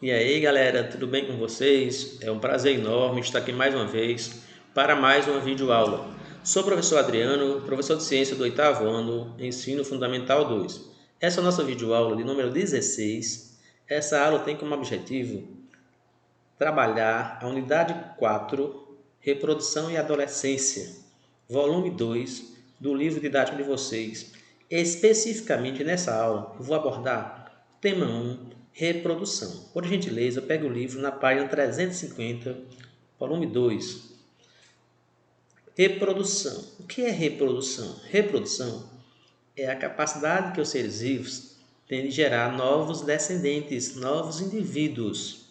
E aí, galera, tudo bem com vocês? É um prazer enorme estar aqui mais uma vez para mais uma videoaula. Sou o professor Adriano, professor de ciência do oitavo ano, ensino fundamental 2. Essa é a nossa videoaula de número 16. Essa aula tem como objetivo trabalhar a unidade 4, Reprodução e Adolescência, volume 2 do livro didático de vocês. Especificamente nessa aula, eu vou abordar o tema 1, reprodução. Por gentileza, pegue o livro na página 350, volume 2. Reprodução. O que é reprodução? Reprodução é a capacidade que os seres vivos têm de gerar novos descendentes, novos indivíduos.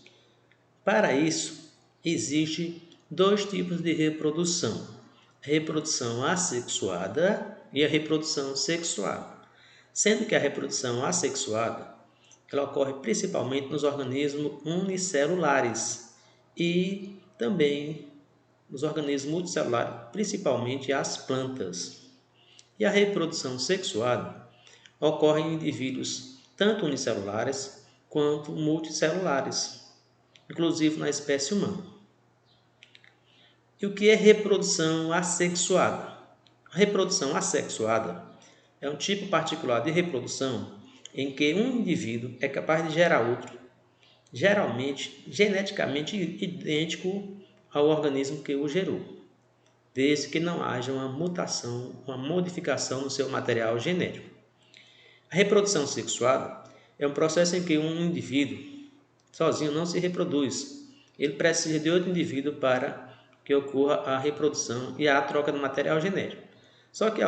Para isso, existe dois tipos de reprodução: a reprodução assexuada e a reprodução sexuada. Sendo que a reprodução assexuada ela ocorre principalmente nos organismos unicelulares e também nos organismos multicelulares, principalmente as plantas. E a reprodução sexuada ocorre em indivíduos tanto unicelulares quanto multicelulares, inclusive na espécie humana. E o que é reprodução assexuada? A reprodução assexuada é um tipo particular de reprodução em que um indivíduo é capaz de gerar outro, geralmente geneticamente idêntico ao organismo que o gerou, desde que não haja uma mutação, uma modificação no seu material genético. A reprodução sexuada é um processo em que um indivíduo sozinho não se reproduz. Ele precisa de outro indivíduo para que ocorra a reprodução e a troca do material genético. Só que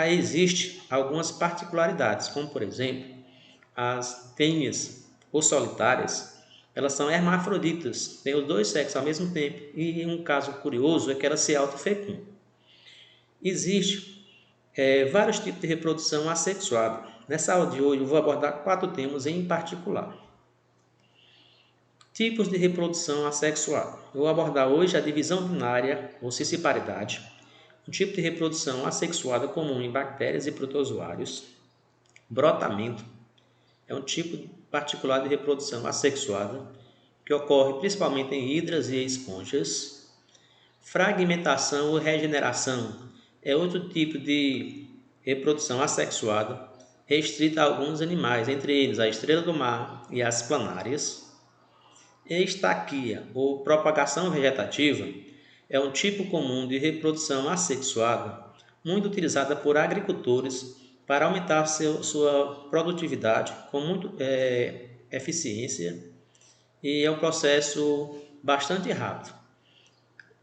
existe algumas particularidades, como por exemplo, as fêmeas ou solitárias, elas são hermafroditas, têm os dois sexos ao mesmo tempo, e um caso curioso é que elas se autofecundam. Existem vários tipos de reprodução assexuada. Nessa aula de hoje eu vou abordar 4 temas em particular. Tipos de reprodução assexuada. Eu vou abordar hoje a divisão binária ou cisparidade, um tipo de reprodução assexuada comum em bactérias e protozoários. Brotamento é um tipo particular de reprodução assexuada que ocorre principalmente em hidras e esponjas. Fragmentação ou regeneração é outro tipo de reprodução assexuada restrita a alguns animais, entre eles a estrela do mar e as planárias. Estaquia ou propagação vegetativa é um tipo comum de reprodução assexuada, muito utilizada por agricultores para aumentar sua produtividade com muita eficiência, e é um processo bastante rápido.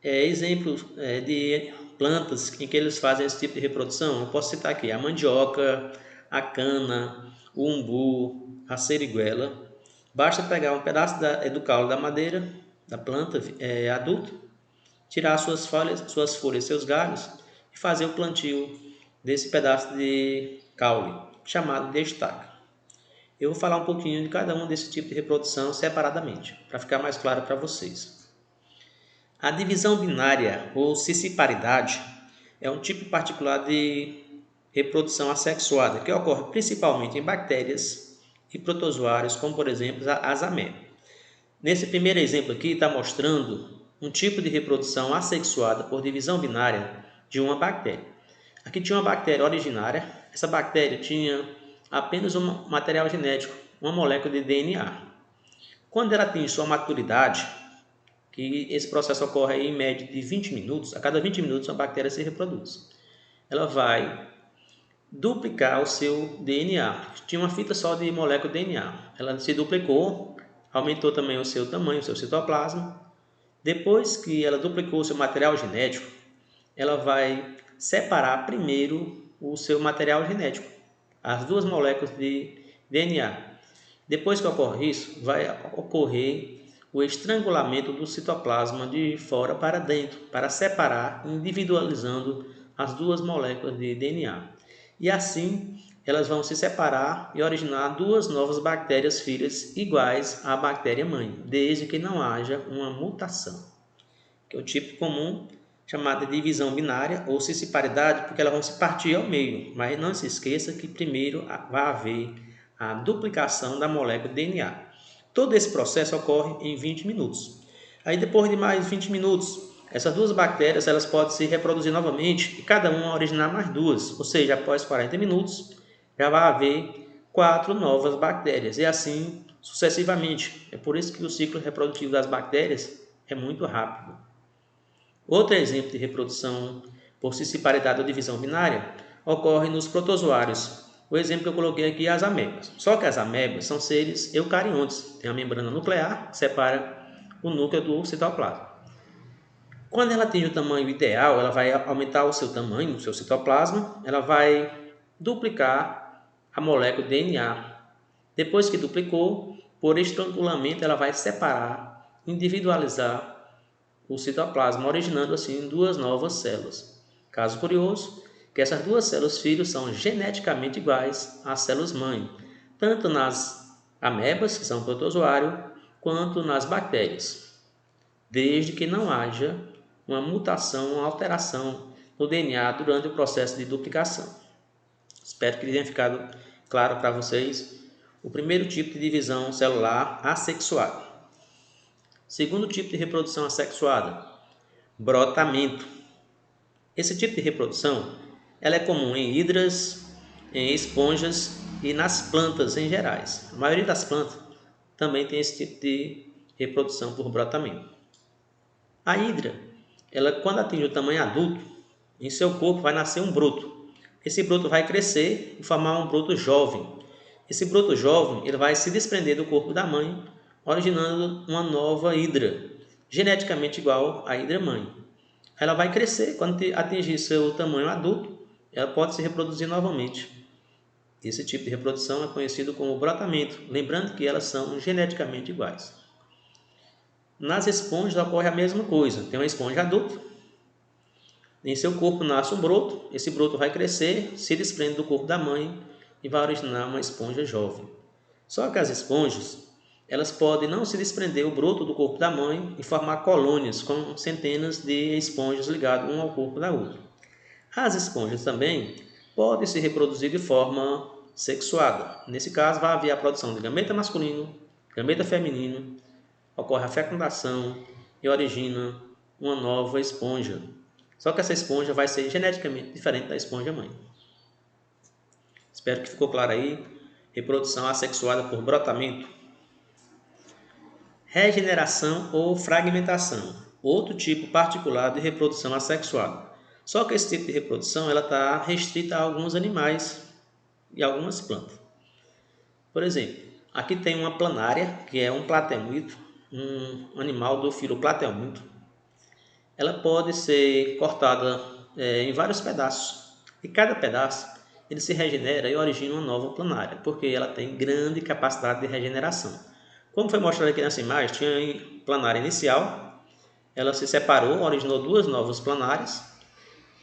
Exemplos de plantas em que eles fazem esse tipo de reprodução, eu posso citar aqui a mandioca, a cana, o umbu, a seriguela. Basta pegar um pedaço do caule da madeira, da planta adulto, tirar suas folhas, seus galhos e fazer o plantio desse pedaço de caule, chamado de estaca. Eu vou falar um pouquinho de cada um desse tipo de reprodução separadamente, para ficar mais claro para vocês. A divisão binária ou cisparidade é um tipo particular de reprodução assexuada que ocorre principalmente em bactérias e protozoários, como por exemplo as amebas. Nesse primeiro exemplo aqui está mostrando um tipo de reprodução assexuada por divisão binária de uma bactéria. Aqui tinha uma bactéria originária, essa bactéria tinha apenas um material genético, uma molécula de DNA. Quando ela atinge sua maturidade, que esse processo ocorre em média de 20 minutos, a cada 20 minutos uma bactéria se reproduz. Ela vai duplicar o seu DNA. Tinha uma fita só de molécula de DNA. Ela se duplicou, aumentou também o seu tamanho, o seu citoplasma. Depois que ela duplicou o seu material genético, ela vai separar primeiro o seu material genético, as duas moléculas de DNA. Depois que ocorre isso, vai ocorrer o estrangulamento do citoplasma de fora para dentro, para separar, individualizando as duas moléculas de DNA. E assim, elas vão se separar e originar duas novas bactérias filhas iguais à bactéria mãe, desde que não haja uma mutação, que é o tipo comum chamado de divisão binária ou cisparidade, porque elas vão se partir ao meio, mas não se esqueça que primeiro vai haver a duplicação da molécula de DNA. Todo esse processo ocorre em 20 minutos. Aí depois de mais 20 minutos, essas duas bactérias elas podem se reproduzir novamente e cada uma originar mais duas. Ou seja, após 40 minutos já vai haver 4 novas bactérias e assim sucessivamente. É por isso que o ciclo reprodutivo das bactérias é muito rápido. Outro exemplo de reprodução por cisparidade ou divisão binária ocorre nos protozoários. O exemplo que eu coloquei aqui é as amebas. Só que as amebas são seres eucariontes, tem a membrana nuclear que separa o núcleo do citoplasma. Quando ela atinge o tamanho ideal, ela vai aumentar o seu tamanho, o seu citoplasma, ela vai duplicar a molécula DNA. Depois que duplicou, por estrangulamento, ela vai separar, individualizar o citoplasma, originando assim duas novas células. Caso curioso, que essas duas células filhos são geneticamente iguais às células mãe, tanto nas amebas, que são protozoário, quanto nas bactérias, desde que não haja uma mutação, uma alteração no DNA durante o processo de duplicação. Espero que tenha ficado claro para vocês o primeiro tipo de divisão celular assexuada. Segundo tipo de reprodução assexuada, brotamento. Esse tipo de reprodução ela é comum em hidras, em esponjas e nas plantas em gerais. A maioria das plantas também tem esse tipo de reprodução por brotamento. A hidra, ela quando atinge o tamanho adulto, em seu corpo vai nascer um broto. Esse broto vai crescer e formar um broto jovem. Esse broto jovem ele vai se desprender do corpo da mãe, originando uma nova hidra, geneticamente igual à hidra mãe. Ela vai crescer, quando atingir seu tamanho adulto, ela pode se reproduzir novamente. Esse tipo de reprodução é conhecido como brotamento, lembrando que elas são geneticamente iguais. Nas esponjas ocorre a mesma coisa. Tem uma esponja adulta, em seu corpo nasce um broto, esse broto vai crescer, se desprende do corpo da mãe e vai originar uma esponja jovem. Só que as esponjas, elas podem não se desprender o broto do corpo da mãe e formar colônias com centenas de esponjas ligadas uma ao corpo da outra. As esponjas também podem se reproduzir de forma sexuada. Nesse caso, vai haver a produção de gameta masculino, gameta feminino, ocorre a fecundação e origina uma nova esponja. Só que essa esponja vai ser geneticamente diferente da esponja mãe. Espero que ficou claro aí. Reprodução assexuada por brotamento. Regeneração ou fragmentação. Outro tipo particular de reprodução assexuada. Só que esse tipo de reprodução está restrita a alguns animais e algumas plantas. Por exemplo, aqui tem uma planária, que é um plateomito, um animal do filo plateomito. Ela pode ser cortada em vários pedaços. E cada pedaço ele se regenera e origina uma nova planária, porque ela tem grande capacidade de regeneração. Como foi mostrado aqui nessa imagem, tinha planária inicial, ela se separou, originou duas novas planárias.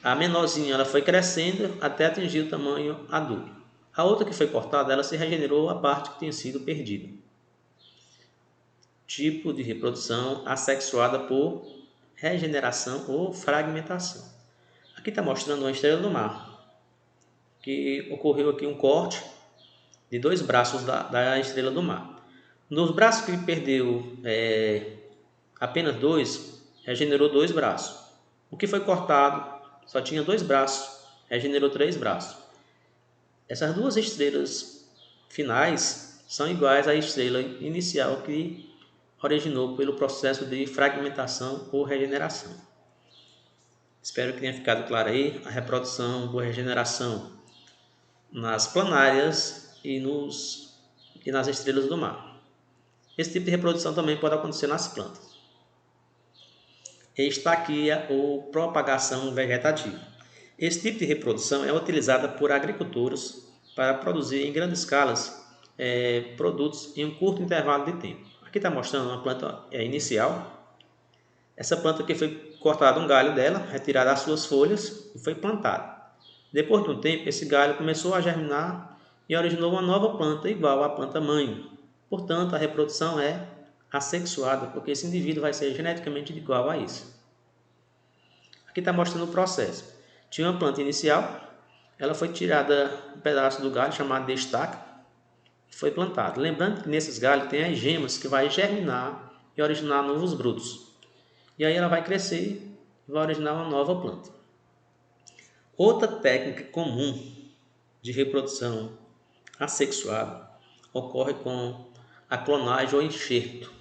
A menorzinha ela foi crescendo até atingir o tamanho adulto. A outra que foi cortada, ela se regenerou a parte que tinha sido perdida. Tipo de reprodução assexuada por regeneração ou fragmentação. Aqui está mostrando uma estrela do mar, que ocorreu aqui um corte de dois braços da estrela do mar. Nos braços que perdeu apenas dois, regenerou dois braços. O que foi cortado só tinha dois braços, regenerou três braços. Essas duas estrelas finais são iguais à estrela inicial que originou pelo processo de fragmentação ou regeneração. Espero que tenha ficado claro aí a reprodução por regeneração nas planárias e nas estrelas do mar. Esse tipo de reprodução também pode acontecer nas plantas. Estaquia ou propagação vegetativa. Esse tipo de reprodução é utilizada por agricultores para produzir em grandes escalas produtos em um curto intervalo de tempo. Aqui está mostrando uma planta inicial. Essa planta aqui foi cortado um galho dela, retirado as suas folhas e foi plantado. Depois de um tempo, esse galho começou a germinar e originou uma nova planta igual à planta mãe. Portanto, a reprodução é assexuada, porque esse indivíduo vai ser geneticamente igual a isso. Aqui está mostrando o processo. Tinha uma planta inicial, ela foi tirada um pedaço do galho chamado de estaca foi plantado. Lembrando que nesses galhos tem as gemas que vai germinar e originar novos brotos. E aí ela vai crescer e vai originar uma nova planta. Outra técnica comum de reprodução assexuada ocorre com a clonagem ou enxerto.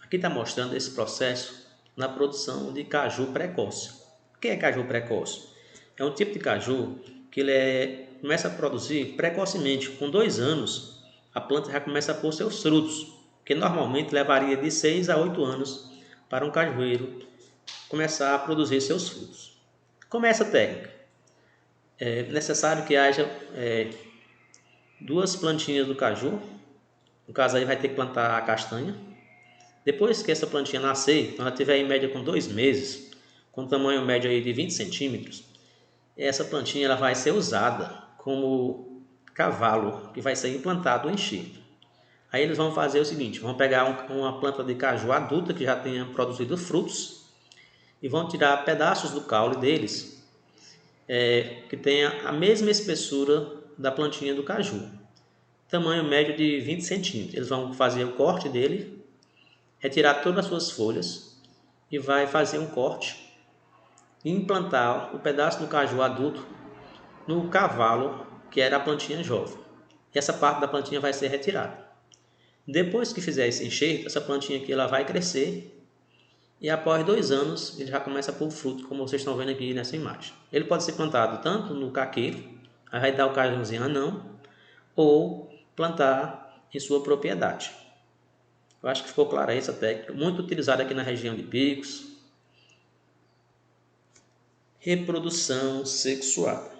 Aqui está mostrando esse processo na produção de caju precoce. O que é caju precoce? É um tipo de caju que começa a produzir precocemente. Com 2 anos, a planta já começa a pôr seus frutos, que normalmente levaria de 6 a 8 anos para um cajueiro começar a produzir seus frutos. Como é essa técnica? É necessário que haja 2 plantinhas do caju. No caso aí vai ter que plantar a castanha. Depois que essa plantinha nascer, quando ela tiver em média com 2 meses, com tamanho médio aí de 20 centímetros, essa plantinha ela vai ser usada como cavalo que vai ser implantado no enxerto. Aí eles vão fazer o seguinte, vão pegar uma planta de caju adulta que já tenha produzido frutos e vão tirar pedaços do caule deles que tenha a mesma espessura da plantinha do caju, tamanho médio de 20 centímetros. Eles vão fazer o corte dele, retirar todas as suas folhas e vai fazer um corte e implantar o pedaço do caju adulto no cavalo que era a plantinha jovem. E essa parte da plantinha vai ser retirada. Depois que fizer esse enxerto, essa plantinha aqui ela vai crescer e após 2 anos ele já começa a pôr fruto, como vocês estão vendo aqui nessa imagem. Ele pode ser plantado tanto no caqueiro, aí vai dar o cajuzinho anão, ou plantar em sua propriedade. Eu acho que ficou clara essa técnica, muito utilizada aqui na região de Picos. Reprodução sexuada.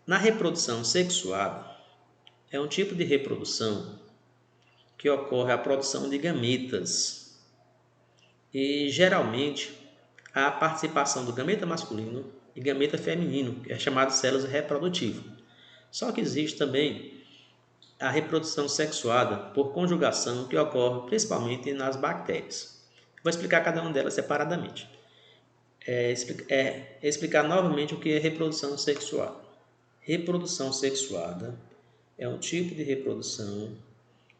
Na reprodução sexuada, é um tipo de reprodução que ocorre a produção de gametas e geralmente há a participação do gameta masculino e gameta feminino, que é chamado de células reprodutivas. Só que existe também a reprodução sexuada por conjugação que ocorre principalmente nas bactérias. Vou explicar cada uma delas separadamente. Explicar novamente o que é reprodução sexuada. Reprodução sexuada é um tipo de reprodução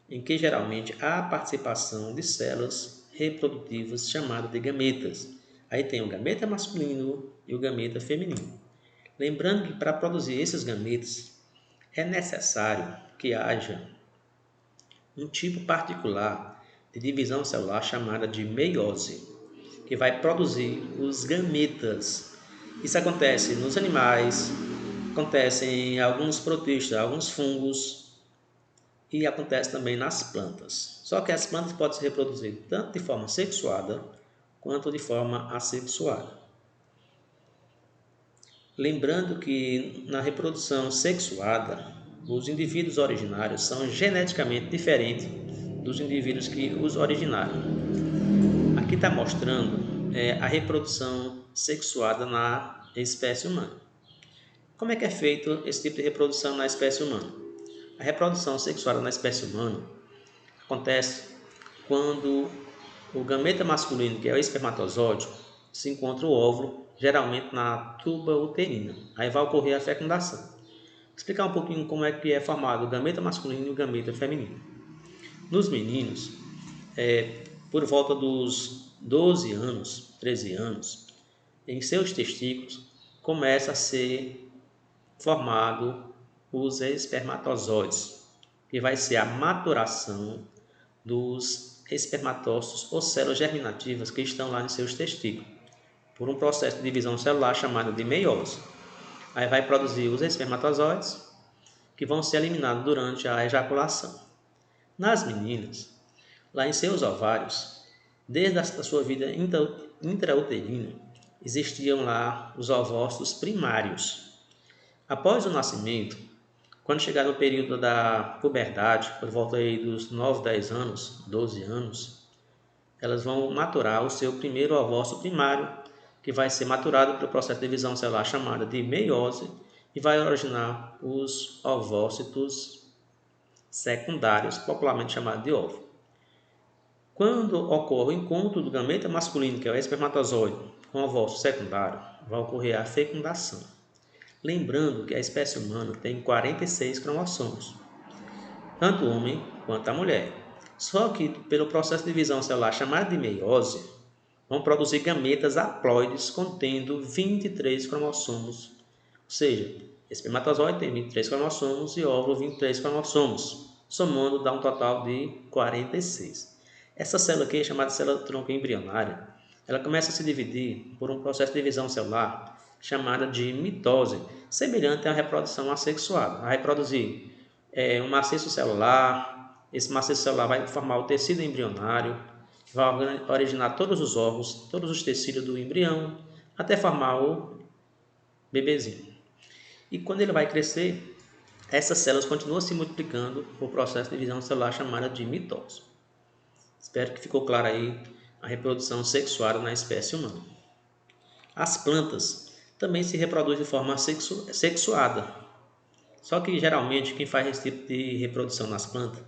em que geralmente há a participação de células reprodutivas chamadas de gametas. Aí tem o gameta masculino e o gameta feminino. Lembrando que para produzir esses gametas é necessário que haja um tipo particular de divisão celular chamada de meiose, que vai produzir os gametas. Isso acontece nos animais, acontece em alguns protistas, alguns fungos e acontece também nas plantas. Só que as plantas podem se reproduzir tanto de forma sexuada quanto de forma assexuada. Lembrando que na reprodução sexuada, os indivíduos originários são geneticamente diferentes dos indivíduos que os originaram. Aqui está mostrando a reprodução sexuada na espécie humana. Como é que é feito esse tipo de reprodução na espécie humana? A reprodução sexuada na espécie humana acontece quando o gameta masculino, que é o espermatozoide, se encontra o óvulo, geralmente na tuba uterina. Aí vai ocorrer a fecundação. Vou explicar um pouquinho como é que é formado o gameta masculino e o gameta feminino. Nos meninos, por volta dos 12 anos, 13 anos, em seus testículos começa a ser formado os espermatozoides, que vai ser a maturação dos espermatócitos ou células germinativas que estão lá em seus testículos, por um processo de divisão celular chamado de meiose. Aí vai produzir os espermatozoides, que vão ser eliminados durante a ejaculação. Nas meninas, lá em seus ovários, desde a sua vida intrauterina, existiam lá os ovócitos primários. Após o nascimento, quando chegar no período da puberdade, por volta aí dos 9, 10 anos, 12 anos, elas vão maturar o seu primeiro ovócito primário, que vai ser maturado pelo processo de divisão celular chamado de meiose e vai originar os ovócitos secundários, popularmente chamados de óvulo. Quando ocorre o encontro do gameta masculino, que é o espermatozoide, com o ovócito secundário, vai ocorrer a fecundação. Lembrando que a espécie humana tem 46 cromossomos. tanto o homem quanto a mulher. Só que, pelo processo de divisão celular chamado de meiose, vão produzir gametas haploides contendo 23 cromossomos. Ou seja, espermatozoide tem 23 cromossomos e óvulo 23 cromossomos. Somando dá um total de 46. Essa célula aqui, chamada célula tronco embrionária, ela começa a se dividir por um processo de divisão celular chamada de mitose, semelhante à reprodução assexuada. Vai produzir um maciço celular, esse maciço celular vai formar o tecido embrionário, vai originar todos os órgãos, todos os tecidos do embrião, até formar o bebezinho. E quando ele vai crescer, essas células continuam se multiplicando por processo de divisão celular chamada de mitose. Espero que ficou claro aí a reprodução sexuada na espécie humana. As plantas também se reproduzem de forma sexuada. Só que geralmente quem faz esse tipo de reprodução nas plantas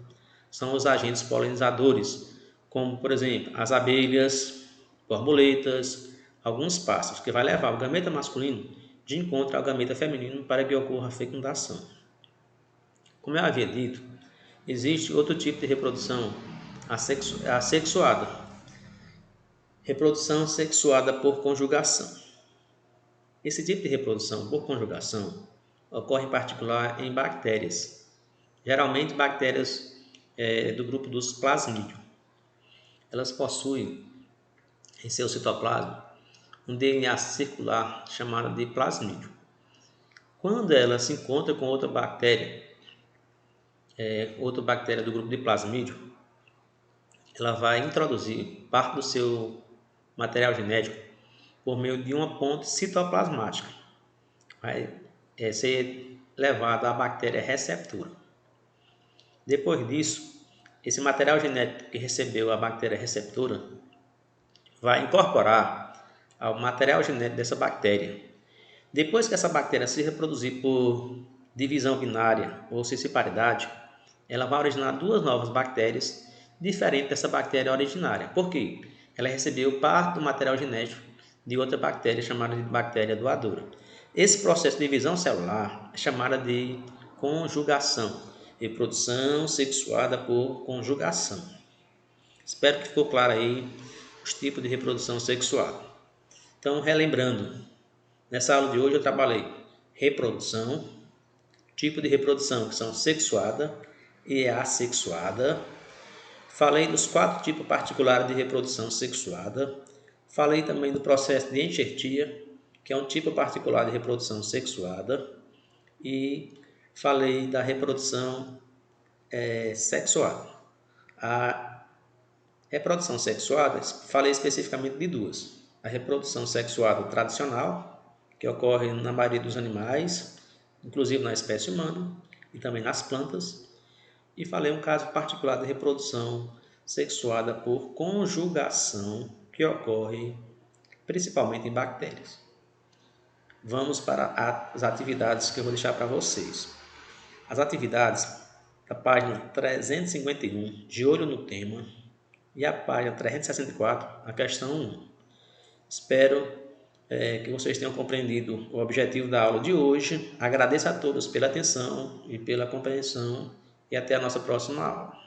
são os agentes polinizadores, como por exemplo as abelhas, borboletas, alguns pássaros, que vai levar o gameta masculino de encontro ao gameta feminino para que ocorra a fecundação. Como eu havia dito, existe outro tipo de reprodução assexuada, reprodução sexuada por conjugação. Esse tipo de reprodução por conjugação ocorre em particular em bactérias, geralmente bactérias do grupo dos plasmídios. Elas possuem em seu citoplasma um DNA circular chamado de plasmídio. Quando ela se encontra com outra bactéria do grupo de plasmídio, ela vai introduzir parte do seu material genético por meio de uma ponte citoplasmática. Vai ser levado à bactéria receptora. Depois disso, esse material genético que recebeu a bactéria receptora vai incorporar ao material genético dessa bactéria. Depois que essa bactéria se reproduzir por divisão binária ou cisparidade, ela vai originar duas novas bactérias diferentes dessa bactéria originária. Por quê? Ela recebeu parte do material genético de outra bactéria chamada de bactéria doadora. Esse processo de divisão celular é chamado de conjugação, reprodução sexuada por conjugação. Espero que ficou claro aí os tipos de reprodução sexuada. Então, relembrando, nessa aula de hoje eu trabalhei reprodução, tipo de reprodução que são sexuada e assexuada. Falei dos 4 tipos particulares de reprodução sexuada. Falei também do processo de enxertia, que é um tipo particular de reprodução sexuada. E falei da reprodução sexuada. A reprodução sexuada, falei especificamente de duas. A reprodução sexuada tradicional, que ocorre na maioria dos animais, inclusive na espécie humana e também nas plantas. E falei um caso particular de reprodução sexuada por conjugação, que ocorre principalmente em bactérias. Vamos para as atividades que eu vou deixar para vocês. As atividades da página 351, de olho no tema, e a página 364, a questão 1. Espero que vocês tenham compreendido o objetivo da aula de hoje. Agradeço a todos pela atenção e pela compreensão e até a nossa próxima aula.